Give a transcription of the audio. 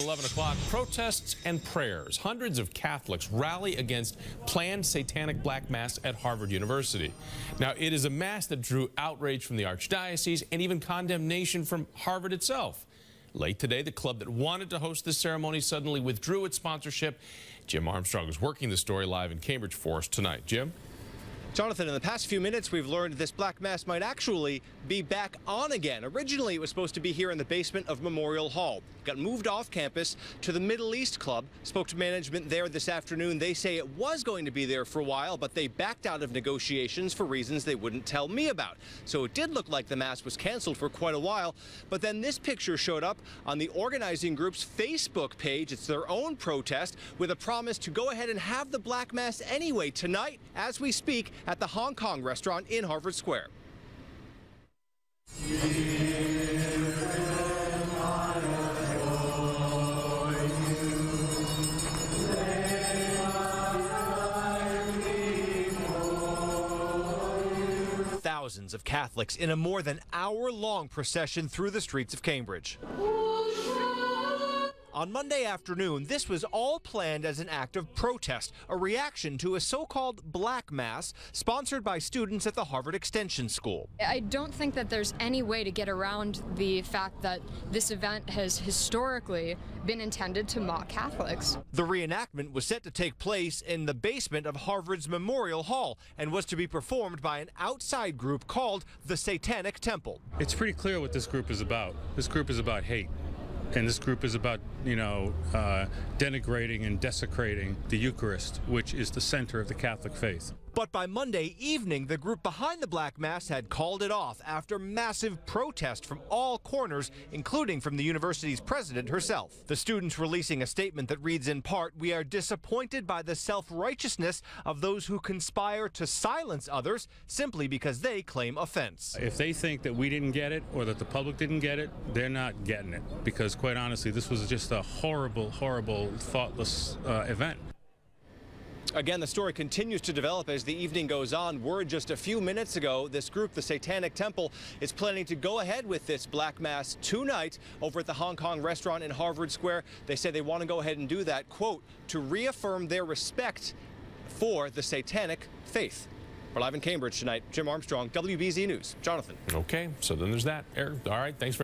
11 o'clock, protests and prayers. Hundreds of Catholics rally against planned satanic black mass at Harvard University. Now, it is a mass that drew outrage from the Archdiocese and even condemnation from Harvard itself. Late today, the club that wanted to host this ceremony suddenly withdrew its sponsorship. Jim Armstrong is working the story live in Cambridge for us tonight. Jim? Jonathan, in the past few minutes, we've learned this black mass might actually be back on again. Originally, it was supposed to be here in the basement of Memorial Hall. It got moved off campus to the Middle East Club. Spoke to management there this afternoon. They say it was going to be there for a while, but they backed out of negotiations for reasons they wouldn't tell me about. So it did look like the mass was canceled for quite a while. But then this picture showed up on the organizing group's Facebook page. It's their own protest with a promise to go ahead and have the black mass anyway tonight, as we speak, at the Hong Kong restaurant in Harvard Square. Thousands of Catholics in a more than hour-long procession through the streets of Cambridge. On Monday afternoon, this was all planned as an act of protest, a reaction to a so-called black mass sponsored by students at the Harvard Extension School. I don't think that there's any way to get around the fact that this event has historically been intended to mock Catholics. The reenactment was set to take place in the basement of Harvard's Memorial Hall and was to be performed by an outside group called the Satanic Temple. It's pretty clear what this group is about. This group is about hate. And this group is about, denigrating and desecrating the Eucharist, which is the center of the Catholic faith. But by Monday evening, the group behind the black mass had called it off after massive protest from all corners, including from the university's president herself. The students releasing a statement that reads in part, "We are disappointed by the self-righteousness of those who conspire to silence others simply because they claim offense." If they think that we didn't get it or that the public didn't get it, they're not getting it. Because quite honestly, this was just a horrible, horrible, thoughtless event. Again, the story continues to develop as the evening goes on. Word just a few minutes ago, this group, the Satanic Temple, is planning to go ahead with this black mass tonight over at the Hong Kong restaurant in Harvard Square. They say they want to go ahead and do that, quote, to reaffirm their respect for the satanic faith. We're live in Cambridge tonight. Jim Armstrong, WBZ News. Jonathan. Okay, so then there's that. Eric, all right, thanks for